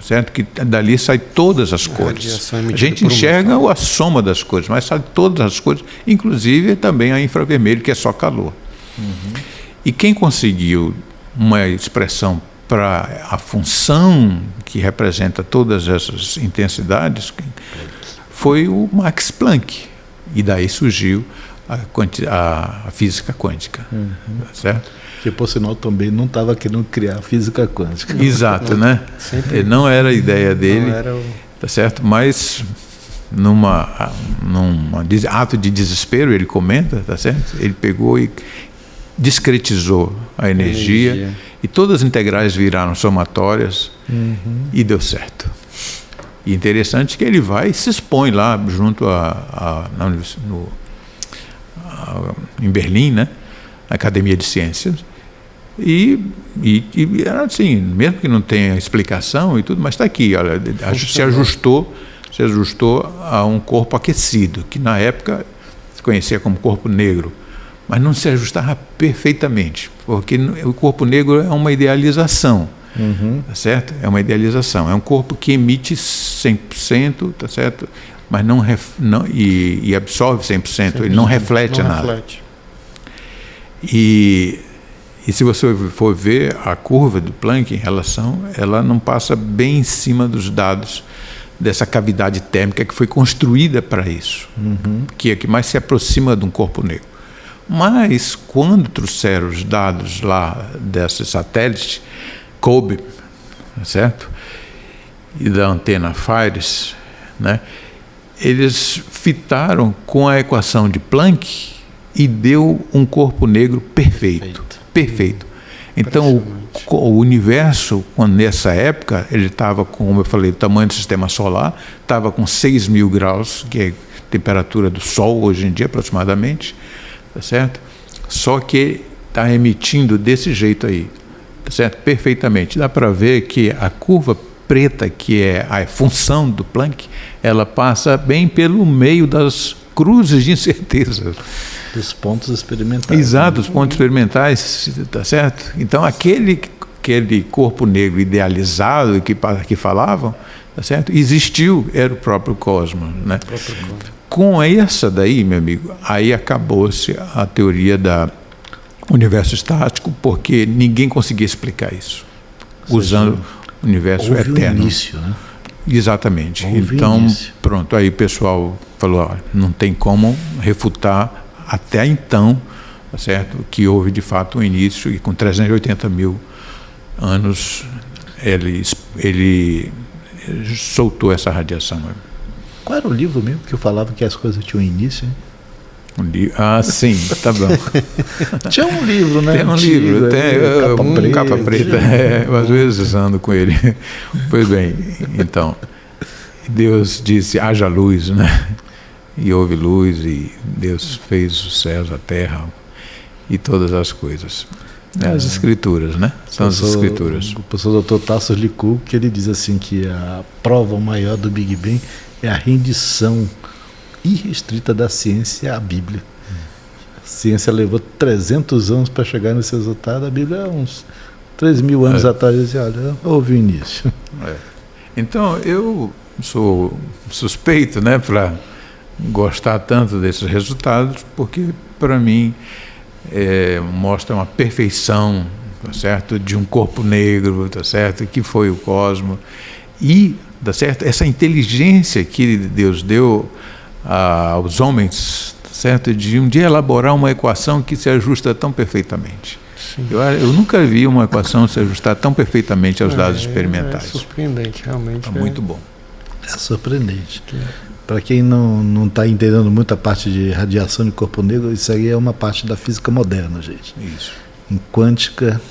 Certo? Que dali sai todas as cores. A gente enxerga a soma das cores, mas sai todas as cores, inclusive também a infravermelho, que é só calor. E quem conseguiu uma expressão para a função que representa todas essas intensidades foi o Max Planck. E daí surgiu a física quântica. Certo? Que, por sinal, também não estava querendo criar a física quântica. Exato, né? Não era a ideia dele, tá certo? Mas num ato de desespero, ele comenta, tá certo? Ele pegou e discretizou a energia. E todas as integrais viraram somatórias e deu certo. E interessante que ele vai e se expõe lá junto em Berlim, né? Na Academia de Ciências. E era assim, mesmo que não tenha explicação e tudo, mas está aqui, olha, se ajustou a um corpo aquecido, que na época se conhecia como corpo negro, mas não se ajustava perfeitamente, porque o corpo negro é uma idealização, tá certo? É uma idealização, é um corpo que emite 100%, tá certo? Mas e absorve 100%, ele não reflete nada. E se você for ver a curva do Planck em relação, ela não passa bem em cima dos dados dessa cavidade térmica que foi construída para isso, que é que mais se aproxima de um corpo negro. Mas quando trouxeram os dados lá desses satélites, COBE, certo? E da antena FIRES, né? Eles fitaram com a equação de Planck e deu um corpo negro perfeito. Então o universo, nessa época, ele estava, como eu falei, o tamanho do sistema solar, estava com 6.000 graus, que é a temperatura do Sol hoje em dia aproximadamente, tá certo? Só que está emitindo desse jeito aí, tá certo? Perfeitamente. Dá para ver que a curva preta, que é a função do Planck, ela passa bem pelo meio das cruzes de incerteza. Dos pontos experimentais. Exato, dos pontos experimentais, tá certo? Então, aquele corpo negro idealizado que falavam, tá certo? Existiu, era o próprio cosmos, né? Com essa daí, meu amigo, aí acabou-se a teoria do universo estático, porque ninguém conseguia explicar isso, usando o universo eterno. Um início, né? Exatamente. Então, pronto, aí o pessoal falou, ó, não tem como refutar até então, tá certo? Que houve de fato um início e com 380 mil anos ele soltou essa radiação. Qual era o livro mesmo que eu falava que as coisas tinham início? Hein? Sim, tá bom. Tinha um livro, né? Tem um livro, tem capa preta. Às vezes ando com ele. Pois bem, então, Deus disse, haja luz, né? E houve luz, e Deus fez os céus, a terra e todas as coisas. As escrituras, né? São as escrituras. O professor Dr. Tasso Licu, que ele diz assim que a prova maior do Big Bang é a rendição irrestrita da ciência à Bíblia. A ciência levou 300 anos para chegar nesse resultado, a Bíblia uns 3.000 anos atrás dizia, olha, houve o início. Então, eu sou suspeito, né, para gostar tanto desses resultados, porque para mim mostra uma perfeição, tá certo, de um corpo negro, tá certo, que foi o cosmos, e tá certo, essa inteligência que Deus deu aos homens, tá certo, de um dia elaborar uma equação que se ajusta tão perfeitamente. Eu nunca vi uma equação se ajustar tão perfeitamente aos dados experimentais. É surpreendente, realmente. É muito bom. É surpreendente. Para quem não está entendendo muito a parte de radiação de corpo negro, isso aí é uma parte da física moderna, gente. Isso. Em quântica,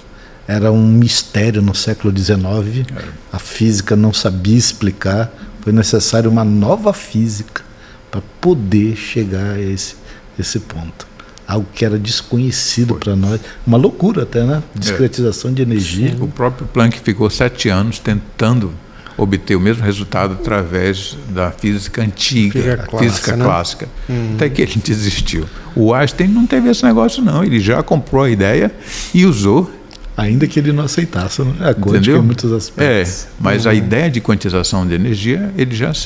era um mistério no século XIX. A física não sabia explicar. Foi necessário uma nova física para poder chegar a esse ponto. Algo que era desconhecido para nós. Uma loucura até, né? Discretização de energia. O próprio Planck ficou 7 anos tentando obter o mesmo resultado através da física antiga, física clássica, até que ele desistiu. O Einstein não teve esse negócio não, ele já comprou a ideia e usou. Ainda que ele não aceitasse, né? A quântica em muitos aspectos. Mas a ideia de quantização de energia,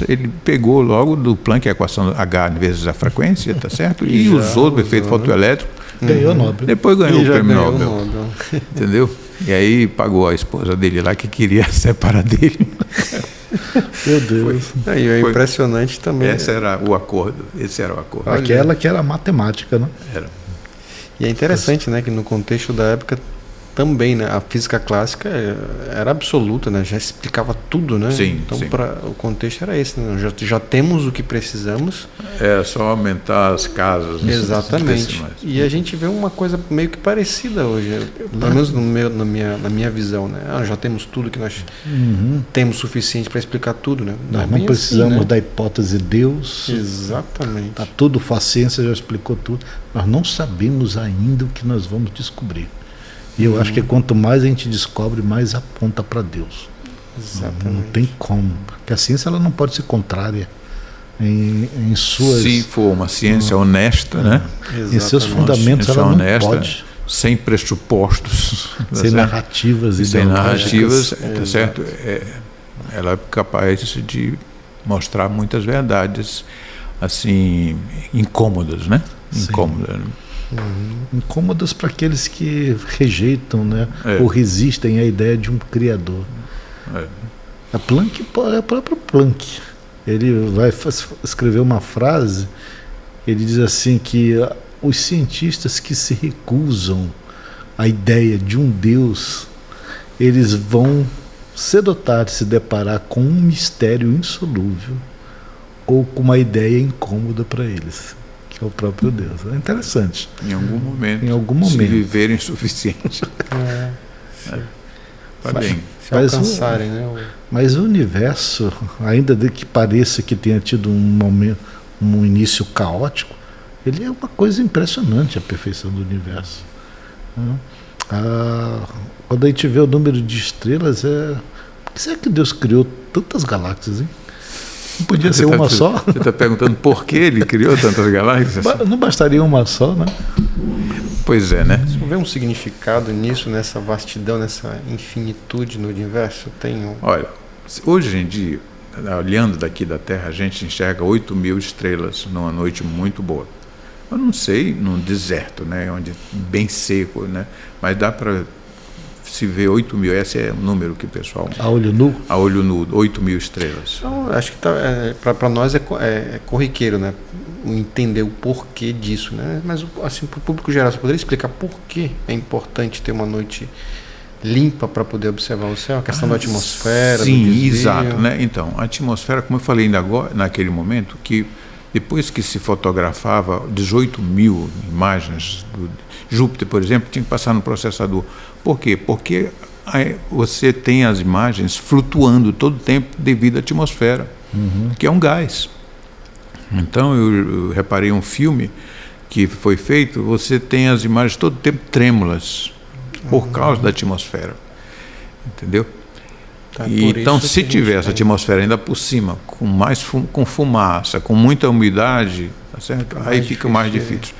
ele pegou logo do Planck, a equação H vezes a frequência, tá certo? E usou o efeito fotoelétrico. Ganhou o Nobel. Depois ganhou o prêmio Nobel. Entendeu? E aí pagou a esposa dele lá que queria separar dele. Meu Deus. E é impressionante também. Esse era o acordo. Aquela que era matemática, né? Era. E é interessante, né, que no contexto da época também, né, a física clássica era absoluta, né, já explicava tudo, né? Sim, então sim. O contexto era esse, né? Já temos o que precisamos. É só aumentar as casas. Exatamente. E a gente vê uma coisa meio que parecida hoje, pelo menos na minha visão, né? Já temos tudo que nós temos suficiente para explicar tudo, né? Nós não precisamos da hipótese Deus. Exatamente. Tá tudo, a ciência já explicou tudo. Nós não sabemos ainda o que nós vamos descobrir. E eu acho que quanto mais a gente descobre, mais aponta para Deus. Exatamente. Não tem como. Porque a ciência ela não pode ser contrária em suas... Se for uma ciência honesta, né? Em seus fundamentos ela não honesta, pode. Sem pressupostos. Sem narrativas ideológicas. Sem narrativas, tá certo? Ela é capaz de mostrar muitas verdades, assim, incômodas, né? Incômodas, né? Incômodas para aqueles que rejeitam, né? Ou resistem à ideia de um criador. A Planck é o próprio Planck. Ele vai escrever uma frase, ele diz assim que os cientistas que se recusam à ideia de um Deus, eles vão cedo ou tarde se deparar com um mistério insolúvel ou com uma ideia incômoda para eles. Que é o próprio Deus. É interessante. Em algum momento. Se viverem suficiente. Bem. Se alcançarem, né? Mas o universo, ainda que pareça que tenha tido um início caótico, ele é uma coisa impressionante, a perfeição do universo. Quando a gente vê o número de estrelas, por que será que Deus criou tantas galáxias, hein? Não podia ser uma só? Você está perguntando por que ele criou tantas galáxias? Não bastaria uma só, né? Pois é, né? Você vê um significado nisso, nessa vastidão, nessa infinitude no universo? Olha, hoje em dia, olhando daqui da Terra, a gente enxerga 8.000 estrelas numa noite muito boa. Eu não sei, num deserto, né? Onde bem seco, né? Mas dá para se ver 8.000, esse é o número que o pessoal... A olho nu? A olho nu, 8.000 estrelas. Então, acho que para nós é corriqueiro, né? Entender o porquê disso, né? Mas assim, para o público geral, você poderia explicar por que é importante ter uma noite limpa para poder observar o céu? A questão da atmosfera, sim, do desvio. Exato, né? Então, a atmosfera, como eu falei ainda agora, naquele momento, que depois que se fotografava 18.000 imagens do Júpiter, por exemplo, tinha que passar no processador. Por quê? Porque você tem as imagens flutuando todo o tempo devido à atmosfera, que é um gás. Então, eu reparei um filme que foi feito, você tem as imagens todo o tempo trêmulas, por causa da atmosfera. Entendeu? Então, se tivesse a atmosfera ainda por cima, com fumaça, com muita umidade, tá certo? Aí fica mais difícil.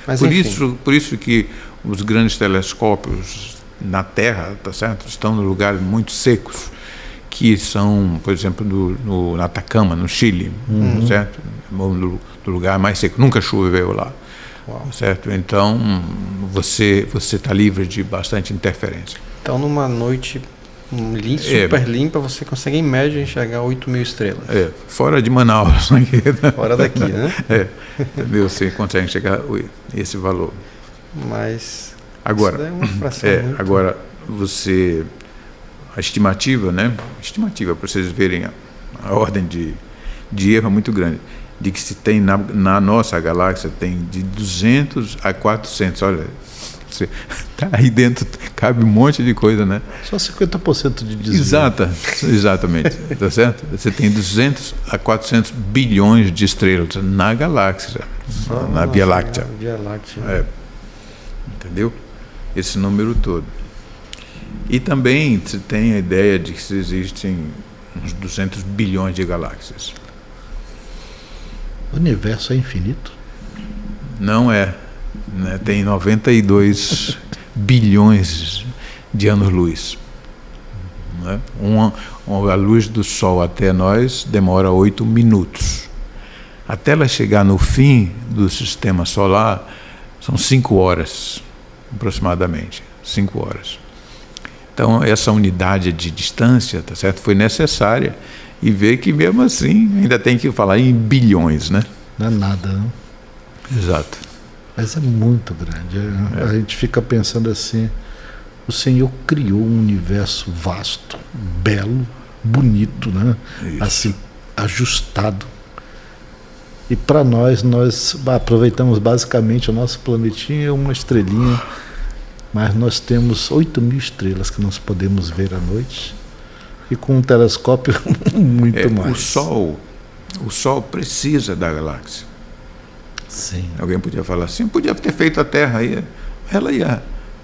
Por isso que os grandes telescópios na Terra, tá certo? Estão em lugares muito secos, que são, por exemplo, no Atacama, no Chile, certo? No lugar mais seco, nunca choveu lá. Certo? Então, você está livre de bastante interferência. Então, numa noite super limpa, você consegue, em média, enxergar 8.000 estrelas. Fora de Manaus. Fora daqui, né? Entendeu? Você consegue chegar esse valor. Mas agora, isso é uma fração agora, a estimativa, né? Estimativa, para vocês verem a ordem de erro é muito grande. De que se tem na nossa galáxia tem de 200 a 400, olha, Aí dentro cabe um monte de coisa, né? Só 50% de desvio. Exatamente, tá certo? Você tem 200 a 400 bilhões de estrelas na galáxia, na Via Láctea. Via Láctea. Entendeu? Esse número todo. E também se tem a ideia de que existem uns 200 bilhões de galáxias. O universo é infinito? Não é, né? Tem 92 bilhões de anos-luz. Né? A luz do Sol até nós demora 8 minutos. Até ela chegar no fim do sistema solar, são 5 horas, aproximadamente. 5 horas. Então, essa unidade de distância, tá certo, foi necessária. E ver que, mesmo assim, ainda tem que falar em bilhões, né? Não é nada, não? Exato. Mas é muito grande. A gente fica pensando assim, o Senhor criou um universo vasto, belo, bonito, né? Isso. Assim, ajustado. E para nós aproveitamos basicamente o nosso planetinha, uma estrelinha, mas nós temos 8.000 estrelas que nós podemos ver à noite. E com um telescópio muito mais. O Sol precisa da galáxia. Sim. Alguém podia falar assim, podia ter feito a Terra aí.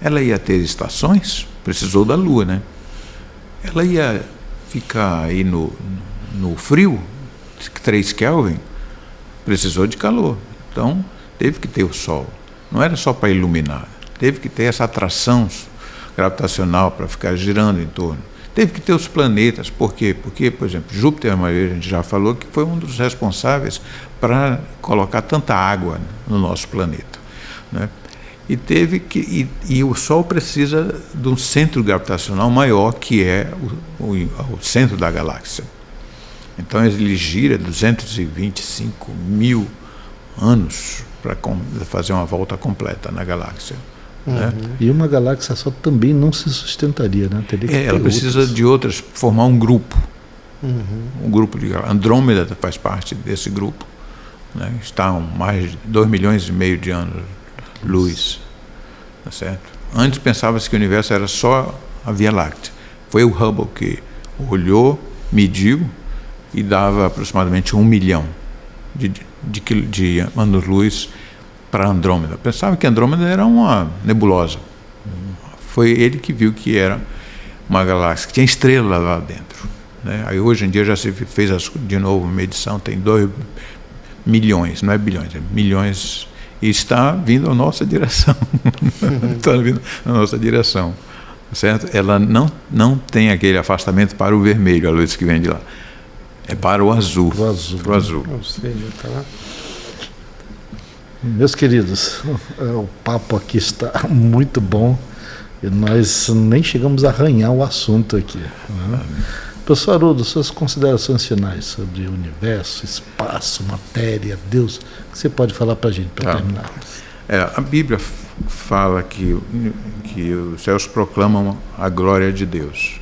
Ela ia ter estações, precisou da Lua, né? Ela ia ficar aí no frio, 3 Kelvin, precisou de calor. Então, teve que ter o Sol. Não era só para iluminar, teve que ter essa atração gravitacional para ficar girando em torno. Teve que ter os planetas. Por quê? Porque, por exemplo, Júpiter, uma vez a gente já falou, que foi um dos responsáveis para colocar tanta água no nosso planeta, né? E o Sol precisa de um centro gravitacional maior, que é o centro da galáxia. Então ele gira 225 mil anos para fazer uma volta completa na galáxia. Né? E uma galáxia só também não se sustentaria, né? Teria que ter ela precisa outras. de outras, formar um grupo. Um grupo de Andrômeda faz parte desse grupo. Né? Está a mais de 2,5 milhões de anos-luz. Tá certo? Antes pensava-se que o universo era só a Via Láctea. Foi o Hubble que olhou, mediu e dava aproximadamente 1 milhão de anos-luz para Andrômeda. Pensava que Andrômeda era uma nebulosa. Foi ele que viu que era uma galáxia, que tinha estrela lá dentro. Né? Aí hoje em dia já se fez de novo uma medição, tem 2 milhões, não é bilhões, é milhões, e está vindo à nossa direção. Está vindo à nossa direção. Certo? Ela não tem aquele afastamento para o vermelho, a luz que vem de lá. É para o azul. Para o azul. Ou seja, tá lá. Meus queridos, o papo aqui está muito bom e nós nem chegamos a arranhar o assunto aqui. Né? Professor Haroldo, suas considerações finais sobre o universo, espaço, matéria, Deus, o que você pode falar para a gente, para terminar? A Bíblia fala que os céus proclamam a glória de Deus.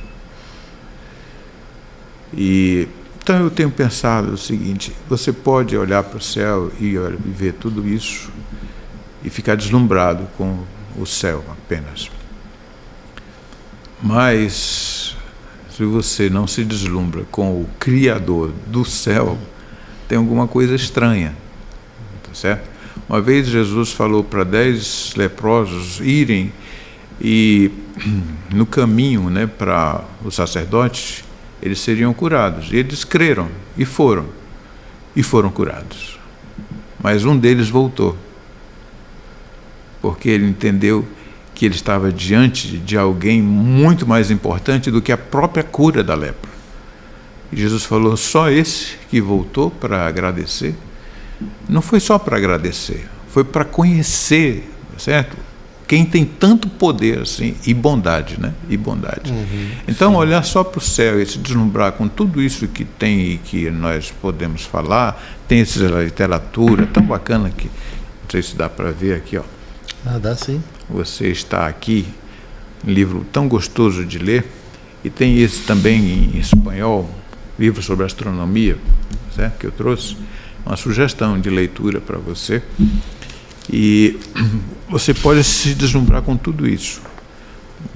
Então eu tenho pensado o seguinte: você pode olhar para o céu e ver tudo isso e ficar deslumbrado com o céu apenas. Mas se você não se deslumbra com o Criador do céu, tem alguma coisa estranha, tá certo? Uma vez Jesus falou para 10 leprosos irem e no caminho, né, para os sacerdotes, eles seriam curados. E eles creram e foram curados. Mas um deles voltou, porque ele entendeu que ele estava diante de alguém muito mais importante do que a própria cura da lepra. E Jesus falou: só esse que voltou para agradecer? Não foi só para agradecer, foi para conhecer, certo? Quem tem tanto poder assim, e bondade, né? E bondade. Então, olhar só para o céu e se deslumbrar com tudo isso que tem e que nós podemos falar, tem essa literatura tão bacana que, não sei se dá para ver aqui, ó. Dá sim. Você está aqui, um livro tão gostoso de ler, e tem esse também em espanhol, livro sobre astronomia, certo? Que eu trouxe, uma sugestão de leitura para você. E você pode se deslumbrar com tudo isso.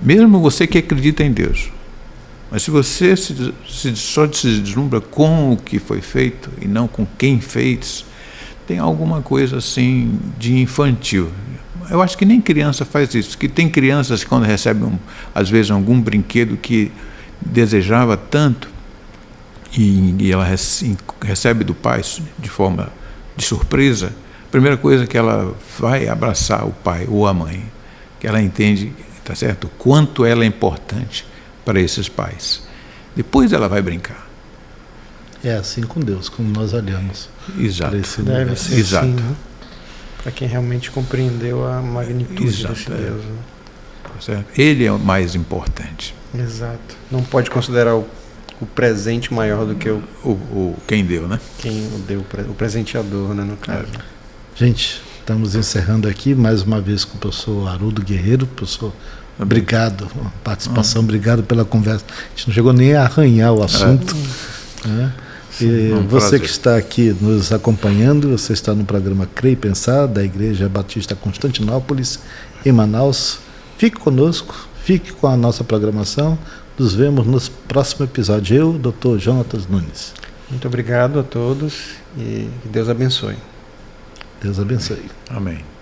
Mesmo você que acredita em Deus. Mas se você só se deslumbra com o que foi feito e não com quem fez, tem alguma coisa assim de infantil. Eu acho que nem criança faz isso, que tem crianças que quando recebem, às vezes, algum brinquedo que desejava tanto, e ela recebe do pai de forma de surpresa, a primeira coisa que ela vai abraçar o pai ou a mãe, que ela entende, tá certo, o quanto ela é importante para esses pais. Depois ela vai brincar. É assim com Deus, como nós olhamos. Exato. Deve ser Exato. assim, né? Para quem realmente compreendeu a magnitude Exato, desse Deus. Né? Tá certo? Ele é o mais importante. Exato. Não pode considerar o presente maior do que Quem deu, né? quem o deu, o presenteador, né, no caso. Gente, estamos encerrando aqui mais uma vez com o professor Haroldo Guerreiro. Professor, obrigado pela participação, obrigado pela conversa. A gente não chegou nem a arranhar o assunto. Né? E você prazer. que está aqui nos acompanhando, você está no programa Crer e Pensar, da Igreja Batista Constantinópolis, em Manaus. Fique conosco, fique com a nossa programação. Nos vemos no próximo episódio. Eu, Dr. Jonatas Nunes. Muito obrigado a todos e que Deus abençoe. Deus abençoe. Amém.